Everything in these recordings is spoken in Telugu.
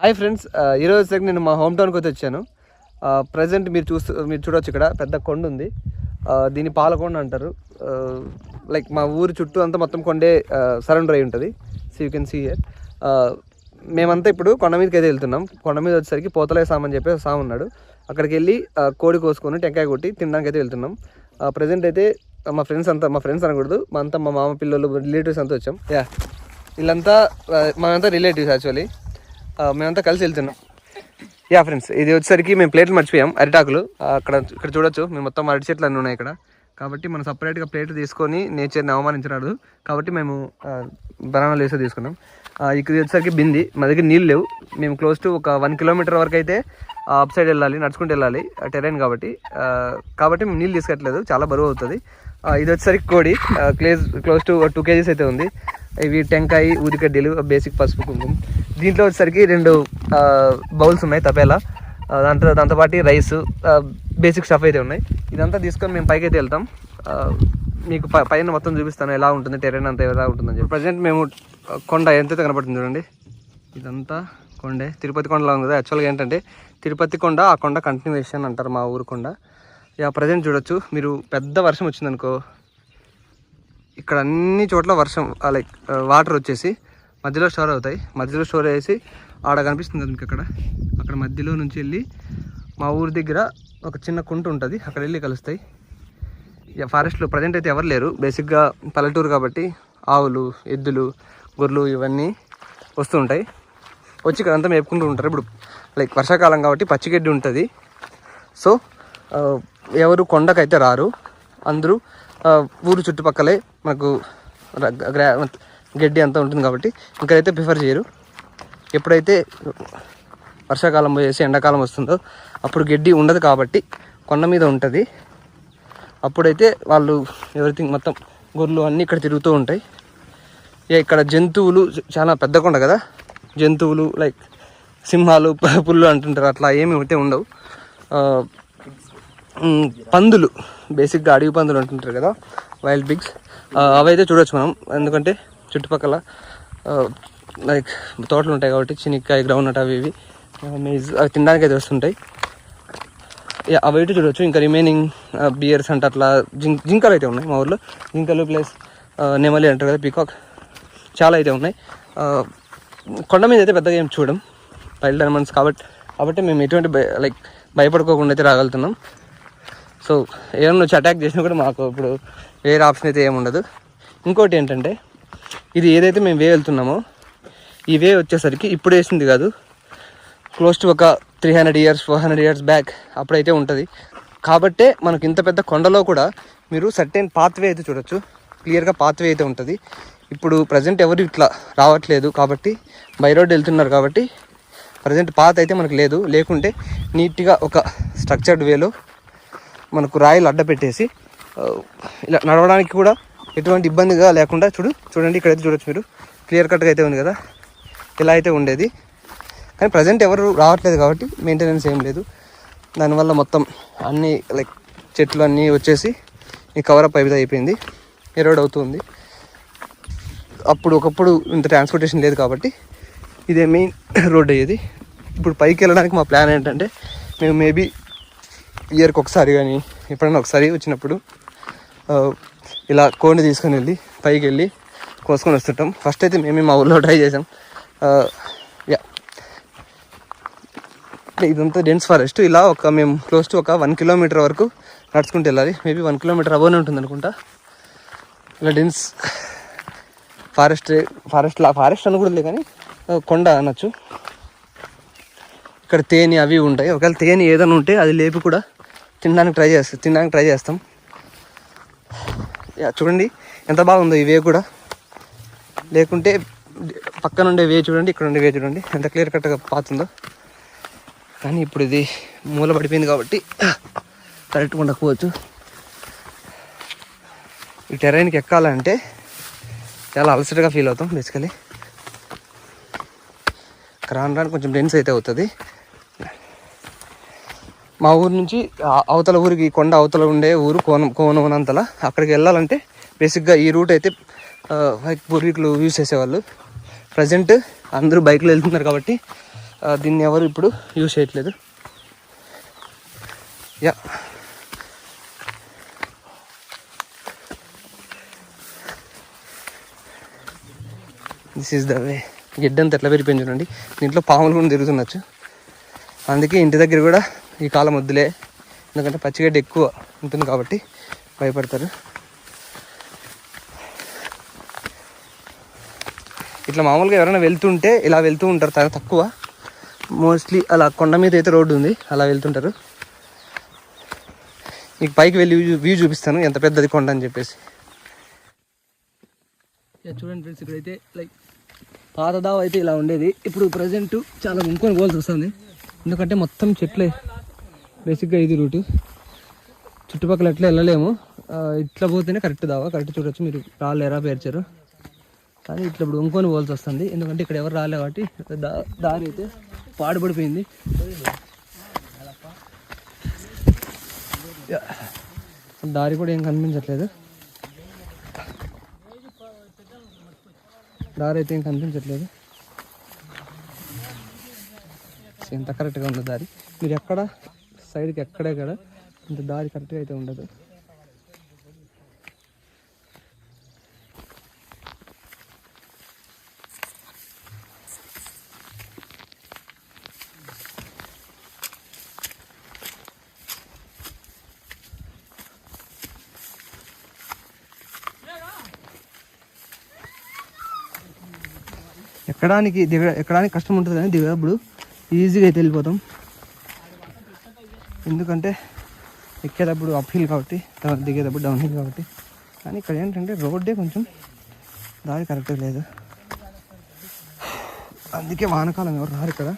హాయ్ ఫ్రెండ్స్, ఈరోజు నేను మా హోమ్ టౌన్కి వచ్చాను. ప్రజెంట్ మీరు చూడవచ్చు, ఇక్కడ పెద్ద కొండ ఉంది. దీన్ని పాలకొండ అంటారు. లైక్ మా ఊరు చుట్టూ అంతా మొత్తం కొండే సరౌండర్ అయి ఉంటుంది. So you can see here. మేమంతా ఇప్పుడు కొండ మీదకి అయితే వెళ్తున్నాం. కొండ మీద వచ్చేసరికి పోతలే సామ్ అని చెప్పి సామ్ ఉన్నాడు. అక్కడికి వెళ్ళి కోడి కోసుకొని టెంకాయ కొట్టి తినడానికి అయితే వెళ్తున్నాం. ప్రజెంట్ అయితే మా ఫ్రెండ్స్ అనకూడదు, మా మామ పిల్లలు రిలేటివ్స్ అంతా వచ్చాం. వీళ్ళంతా మేమంతా రిలేటివ్స్ యాక్చువల్లీ. మేమంతా కలిసి వెళ్తున్నాం. ఫ్రెండ్స్, ఇది వచ్చేసరికి మేము ప్లేట్లు మర్చిపోయాం, అరిటాకులు. ఇక్కడ చూడొచ్చు, మేము మొత్తం అరటి చెట్లు అన్నీ ఉన్నాయి ఇక్కడ. కాబట్టి మనం సపరేట్గా ప్లేట్ తీసుకొని నేచర్ని అవమానించరాదు. కాబట్టి మేము బనానాలు వేసే తీసుకున్నాం. ఇక్కడ వచ్చేసరికి బింది, మా దగ్గర నీళ్ళు లేవు. మేము క్లోజ్ టు ఒక 1 కిలోమీటర్ వరకు అయితే అప్ సైడ్ వెళ్ళాలి, నడుచుకుంటూ వెళ్ళాలి, టెరైన్ కాబట్టి మేము నీళ్ళు తీసుకెట్లేదు, చాలా బరువు అవుతుంది. ఇది వచ్చేసరికి కోడి క్లోజ్ టు 2 kgs అయితే ఉంది. ఇవి టెంకాయ, ఊదికడ్డీలు, బేసిక్ పసుపు, కుంకుమ. దీంట్లో వచ్చేసరికి 2 బౌల్స్ ఉన్నాయి, తపేలా. దాంతోపాటు రైస్, బేసిక్ స్టఫ్ అయితే ఉన్నాయి. ఇదంతా తీసుకొని మేము పైకి అయితే వెళ్తాం. మీకు పైన మొత్తం చూపిస్తాను ఎలా ఉంటుంది, టెరైన్ అంతా ఎలా ఉంటుందని చెప్పి. ప్రజెంట్ మేము కొండ ఎంతైతే కనపడుతుంది చూడండి, ఇదంతా కొండే. తిరుపతి కొండలా ఉంది కదా. యాక్చువల్గా ఏంటంటే తిరుపతి కొండ, ఆ కొండ కంటిన్యూషన్ అంటారు మా ఊరు కొండ. ప్రజెంట్ చూడొచ్చు మీరు, పెద్ద వర్షం వచ్చిందనుకో, ఇక్కడ అన్ని చోట్ల వర్షం లైక్ వాటర్ వచ్చేసి మధ్యలో స్టోర్ అవుతాయి. మధ్యలో స్టోర్ అయ్యేసి ఆడ కనిపిస్తుంది మీకు, అక్కడ మధ్యలో నుంచి వెళ్ళి మా ఊరి దగ్గర ఒక చిన్న కుంట ఉంటుంది, అక్కడ వెళ్ళి కలుస్తాయి. ఫారెస్ట్లో ప్రజెంట్ అయితే ఎవరు లేరు. బేసిక్గా పల్లెటూరు కాబట్టి ఆవులు, ఎద్దులు, గొర్రెలు ఇవన్నీ వస్తూ ఉంటాయి. వచ్చి ఇక్కడ అంతా మేపుకుంటూ ఉంటారు. ఇప్పుడు లైక్ వర్షాకాలం కాబట్టి పచ్చిగడ్డి ఉంటుంది. సో ఎవరు కొండకైతే రారు, అందరూ ఊరు చుట్టుపక్కలే మనకు గడ్డి అంతా ఉంటుంది కాబట్టి ఇక్కడైతే ప్రిఫర్ చేయరు. ఎప్పుడైతే వర్షాకాలం పోయేసి ఎండాకాలం వస్తుందో అప్పుడు గడ్డి ఉండదు కాబట్టి కొండ మీద ఉంటుంది. అప్పుడైతే వాళ్ళు ఎవ్రీథింగ్ మొత్తం గొర్రెలు అన్నీ ఇక్కడ తిరుగుతూ ఉంటాయి. ఇక్కడ జంతువులు చాలా పెద్ద కొండ కదా, జంతువులు లైక్ సింహాలు, పుల్లు అంటుంటారు, అట్లా ఏమి అయితే ఉండవు. పందులు, బేసిక్గా అడవి పందులు అంటుంటారు కదా, వైల్డ్ పిగ్స్, అవైతే చూడవచ్చు మనం. ఎందుకంటే చుట్టుపక్కల లైక్ తోటలు ఉంటాయి కాబట్టి చినిక్కాయ, గ్రౌండ్నట్ అవి ఇవి అవి తినడానికి అయితే వస్తుంటాయి. అవి అయితే చూడవచ్చు. ఇంకా రిమైనింగ్ బియర్స్ అంటే అట్లా జింకలు అయితే ఉన్నాయి మా ఊర్లో. జింకలు ప్లస్ నెమలి అంటారు కదా, పీకాక్, చాలా అయితే ఉన్నాయి. కొండ మీద అయితే పెద్దగా ఏం చూడం, వైల్డ్ అనిమల్స్ కాబట్టి మేము ఎటువంటి లైక్ భయపడుకోకుండా అయితే రాగలుగుతున్నాం. సో ఏమన్నా వచ్చి అటాక్ చేసినా కూడా మాకు ఇప్పుడు వేరే ఆప్షన్ అయితే ఏముండదు. ఇంకోటి ఏంటంటే, ఇది ఏదైతే మేము వే వెళ్తున్నామో ఈ వే వచ్చేసరికి ఇప్పుడు వేసింది కాదు, క్లోజ్ టు ఒక 300 years 400 years బ్యాక్ అప్పుడైతే ఉంటుంది. కాబట్టే మనకు ఇంత పెద్ద కొండలో కూడా మీరు సర్టెన్ పాత్వే అయితే చూడొచ్చు, క్లియర్గా పాత్వే అయితే ఉంటుంది. ఇప్పుడు ప్రజెంట్ ఎవరు ఇట్లా రావట్లేదు కాబట్టి బై రోడ్ వెళ్తున్నారు కాబట్టి ప్రజెంట్ పాత్ అయితే మనకు లేదు. లేకుంటే నీట్గా ఒక స్ట్రక్చర్డ్ వేలో మనకు రాయిలు అడ్డ పెట్టేసి ఇలా నడవడానికి కూడా ఎటువంటి ఇబ్బందిగా లేకుండా చూడండి ఇక్కడైతే చూడొచ్చు మీరు, క్లియర్ కట్గా అయితే ఉంది కదా, ఇలా అయితే ఉండేది. కానీ ప్రజెంట్ ఎవరు రావట్లేదు కాబట్టి మెయింటెనెన్స్ ఏం లేదు. దానివల్ల మొత్తం అన్నీ లైక్ చెట్లు అన్నీ వచ్చేసి ఈ కవరప్ అయిపోయింది, ఎరోడ్ అవుతుంది. ఒకప్పుడు ఇంత ట్రాన్స్పోర్టేషన్ లేదు కాబట్టి ఇదే మెయిన్ రోడ్ అయ్యేది. ఇప్పుడు పైకి వెళ్ళడానికి మా ప్లాన్ ఏంటంటే, మేము మేబీ ఇయర్కి ఒకసారి కానీ ఎప్పుడైనా ఒకసారి వచ్చినప్పుడు ఇలా కోడిని తీసుకొని వెళ్ళి పైకి వెళ్ళి కోసుకొని వస్తుంటాం. ఫస్ట్ అయితే మేము మా ఊళ్ళో ట్రై చేసాం. ఇదంతా డెన్స్ ఫారెస్ట్. ఇలా మేము క్లోజ్ టు ఒక 1 kilometer వరకు నడుచుకుంటూ వెళ్ళాలి. మేబీ 1 kilometer అబోనే ఉంటుంది అనుకుంటా. ఇలా డెన్స్ ఫారెస్ట్ అనకూడదులే కానీ కొండ అనొచ్చు. ఇక్కడ తేనె అవి ఉంటాయి. ఒకవేళ తేనె ఏదైనా ఉంటే అది లేపి కూడా తినడానికి ట్రై చేస్తాం. చూడండి ఎంత బాగుందో ఈ వే కూడా. లేకుంటే పక్కన ఉండే వే చూడండి, ఇక్కడ ఉండే వే చూడండి ఎంత క్లియర్ కట్గా పాతుందో. కానీ ఇప్పుడు ఇది మూల పడిపోయింది కాబట్టి కరెక్ట్గా ఉండకపోవచ్చు. ఈ టెరైన్కి ఎక్కాలంటే చాలా అలసటగా ఫీల్ అవుతాం బేసికలీ. రాను కొంచెం డెన్స్ అయితే అవుతుంది. మా ఊరు నుంచి అవతల ఊరికి, కొండ అవతల ఉండే ఊరు కోనవనంతల, అక్కడికి వెళ్ళాలంటే బేసిక్గా ఈ రూట్ అయితే పూర్వీకులు యూజ్ చేసేవాళ్ళు. ప్రజెంట్ అందరూ బైక్లో వెళ్తున్నారు కాబట్టి దీన్ని ఎవరు ఇప్పుడు యూజ్ చేయట్లేదు. Yeah this is the way. గిడ్డంతా ఎట్లా పెరిగిపోయింది చూడండి. దీంట్లో పాములు కూడా తిరుగుతుండొచ్చు. అందుకే ఇంటి దగ్గర కూడా ఈ కాలం వద్దులే, ఎందుకంటే పచ్చిగడ్డి ఎక్కువ ఉంటుంది కాబట్టి భయపడతారు. ఇట్లా మామూలుగా ఎవరైనా వెళ్తుంటే ఇలా వెళ్తూ ఉంటారు, చాలా తక్కువ. మోస్ట్లీ అలా కొండ మీద అయితే రోడ్డు ఉంది, అలా వెళ్తుంటారు. మీకు పైకి వెళ్ళి వ్యూ చూపిస్తాను ఎంత పెద్దది కొండ అని చెప్పేసి. చూడండి ఫ్రెండ్స్, ఇక్కడైతే లైక్ పాత దావ అయితే ఇలా ఉండేది. ఇప్పుడు ప్రజెంట్ చాలా ముంకొని పోవాల్సి వస్తుంది, ఎందుకంటే మొత్తం చెట్లే. బేసిక్గా ఇది రూటు, చుట్టుపక్కల ఎట్లా వెళ్ళలేము. ఇట్లా పోతేనే కరెక్ట్ దావా, కరెక్ట్ చూడొచ్చు. మీరు రాళ్ళు ఎరా పేర్చారు, కానీ ఇట్లా ఇప్పుడు వంకొని పోవాల్సి వస్తుంది, ఎందుకంటే ఇక్కడ ఎవరు రాలే కాబట్టి. దారి అయితే పాడుపడిపోయింది. దారి కూడా ఏం కనిపించట్లేదు, దారి అయితే ఏం కనిపించట్లేదు. ఎంత కరెక్ట్గా ఉంది దారి. మీరు ఎక్కడ సైడ్కి ఎక్కడే కదా ఇంత దారి కరెక్ట్గా అయితే ఉండదు. ఎక్కడానికి కష్టం ఉంటుంది, కానీ దిగేటప్పుడు ఈజీగా అయితే వెళ్ళిపోతాం. ఎందుకంటే ఎక్కేటప్పుడు అప్ హిల్ కాబట్టి, దిగేటప్పుడు డౌన్ హిల్ కాబట్టి. కానీ ఇక్కడ ఏంటంటే రోడ్డే కొంచెం దారి కరెక్ట్గా లేదు, అందుకే వానకాలం ఎవరు రారు ఇక్కడ.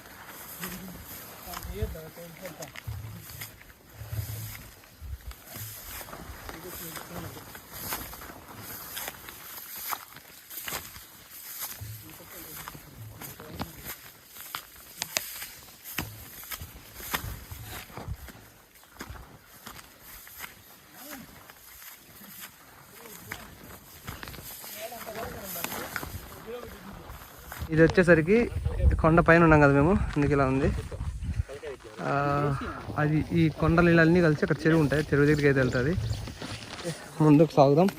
ఇది వచ్చేసరికి కొండ పైన ఉన్నాం కదా మేము, అందుకు ఇలా ఉంది. అది ఈ కొండ నీళ్ళన్నీ కలిసి అక్కడ చెరువు ఉంటాయి, చెరువు దగ్గరికి అయితే వెళ్తుంది. ముందుకు సాగుదాం.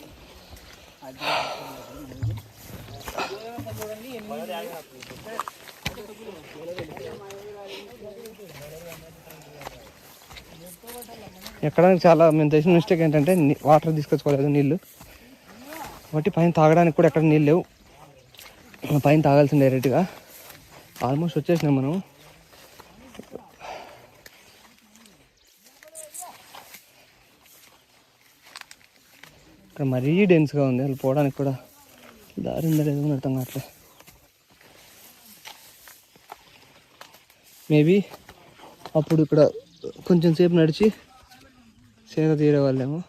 ఎక్కడానికి చాలా మేము చేసిన మిస్టేక్ ఏంటంటే వాటర్ తీసుకొచ్చుకోలేదు, నీళ్ళు. కాబట్టి పైన తాగడానికి కూడా ఎక్కడ నీళ్ళు లేవు, పైన తాగాల్సింది డైరెక్ట్గా. ఆల్మోస్ట్ వచ్చేసినాం మనం. ఇక్కడ మరీ డెన్స్గా ఉంది, అసలు పోవడానికి కూడా దారి ఉందా లేదో అర్థం కావట్లేదు. మేబీ అప్పుడు ఇక్కడ కొంచెం సేపు నడిచి సేద తీరే వాళ్ళేమో.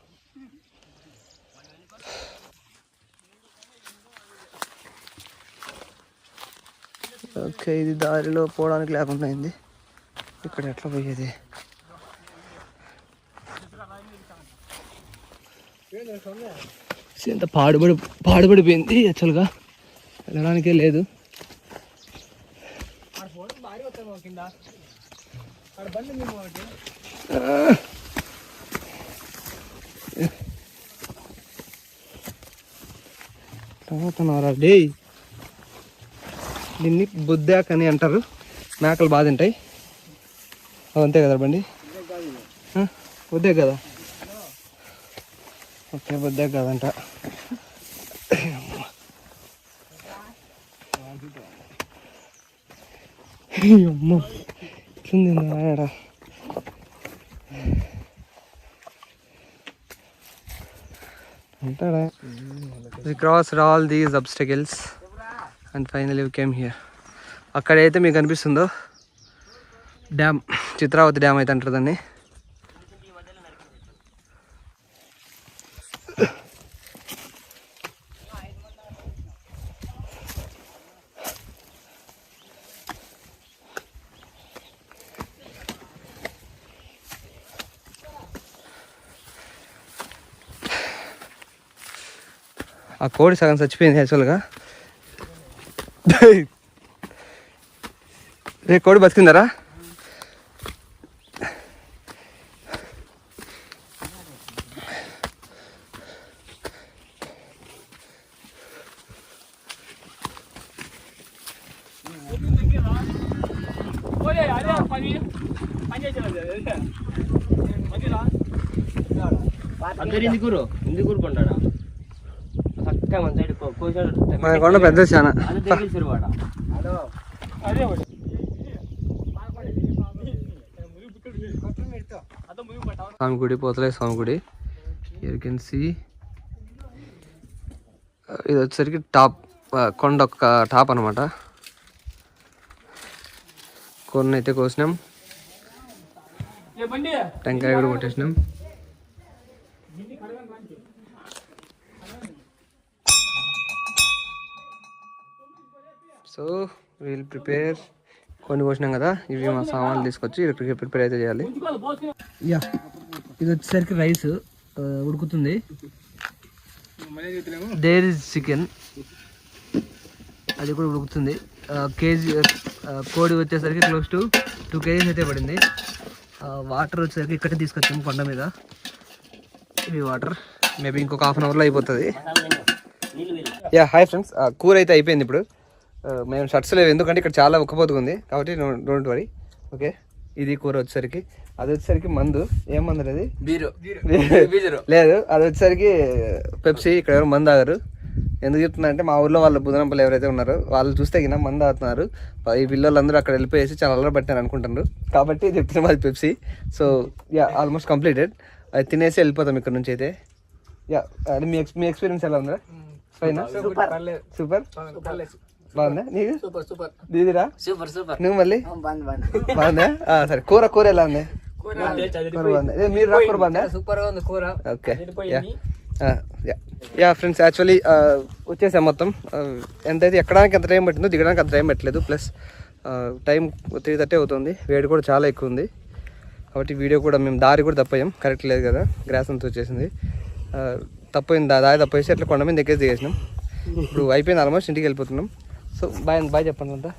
ఓకే, ఇది దారిలో పోవడానికి లేకుండా అయింది. ఇక్కడ ఎట్లా పోయేది? ఎంత పాడుపడిపోయింది, యాక్చువల్గా వెళ్ళడానికే లేదు. డే దీన్ని బుద్ధాక్ అని అంటారు, మేకలు బాగా తింటాయి. అదంతే కదా బండి, బుద్దే కదా. ఓకే, బుద్ధాక్ కాదంట. అమ్మో ఇట్లుంది ఆడ. We crossed all these obstacles and finally we came here. అక్కడైతే మీకు కనిపిస్తుందో డ్యామ్, చిత్రావతి డ్యామ్ అయితే అంటారు దాన్ని. ఆ కోడి సగం చచ్చిపోయింది యాక్చువల్గా. రే కోడి బతికిందరా? మన కొండ పెద్ద చాలా. స్వామి గుడి, పోతలే స్వామి గుడి. యూ కెన్ సీ ఇది వచ్చేసరికి టాప్, కొండ ఒక టాప్ అనమాట. కొన్ని అయితే కోసినాం, టెంకాయ కూడా కొట్టేసినాం. So we'll prepare. కొన్ని కోసినాం కదా, ఇవి మా సామాన్లు తీసుకొచ్చి ప్రిపేర్ అయితే చేయాలి. యా, ఇది వచ్చేసరికి రైస్ ఉడుకుతుంది. దేర్ ఇస్ చికెన్, అది కూడా ఉడుకుతుంది. కేజీ కోడి వచ్చేసరికి క్లోజ్ టు 2 kgs అయితే పడింది. వాటర్ వచ్చేసరికి ఇక్కడే తీసుకొచ్చాము కొండ మీద. ఇవి వాటర్ మేబీ ఇంకొక హాఫ్ అన్ అవర్లో అయిపోతుంది. యా హాయ్ ఫ్రెండ్స్, కూర అయితే అయిపోయింది. ఇప్పుడు మేము షర్ట్స్ లేవు ఎందుకంటే ఇక్కడ చాలా ఉక్కపోతుంది కాబట్టి డోంట్ వరీ. ఓకే, ఇది కూర వచ్చేసరికి, అది వచ్చేసరికి మందు. ఏం మందు అది? లేదు, అది వచ్చేసరికి పెప్సీ. ఇక్కడ ఎవరు మందు తాగారు. ఎందుకు చెప్తున్నా అంటే మా ఊర్లో వాళ్ళ బుధనంపల్లి ఎవరైతే ఉన్నారో వాళ్ళు చూస్తే కింద మందు తాగుతున్నారు. ఈ పిల్లలందరూ అక్కడ వెళ్ళిపోయేసి చాలా అల్లరి పట్టారు అనుకుంటున్నారు కాబట్టి చెప్తున్నాం అది Pepsi. So yeah, almost completed. అది తినేసి వెళ్ళిపోతాం ఇక్కడ నుంచి అయితే. యా, అది మీ ఎక్స్పీరియన్స్ ఎలా ఉందా? ఫైనా? సూపర్ బాగుందా నీకు? దీదిరా నువ్వు మళ్ళీ బాగుందా? సరే, కూర ఎలా ఉంది? మీరు రా, కూర బాగుందా? సూపర్ గా ఉంది కూర. ఓకే, యా ఫ్రెండ్స్, యాక్చువల్లీ వచ్చేసాం మొత్తం. ఎంతైతే ఎక్కడానికి ఎంత టైం పట్టిందో దిగడానికి అంత టైం పెట్టలేదు. ప్లస్ టైం 3:30 అవుతుంది. వేడి కూడా చాలా ఎక్కువ ఉంది కాబట్టి వీడియో కూడా మేము దారి కూడా తప్పయ్యాం. కరెక్ట్ లేదు కదా, గ్రాస్ అంతా వచ్చేసింది. తప్పైంది, దారి తప్పేసి అట్లా కొండ మీద ఎక్కేసి దిగేసినాం. ఇప్పుడు అయిపోయింది, ఆల్మోస్ట్ ఇంటికి వెళ్ళిపోతున్నాం. సో బాయ్ చెప్పండి అంతా.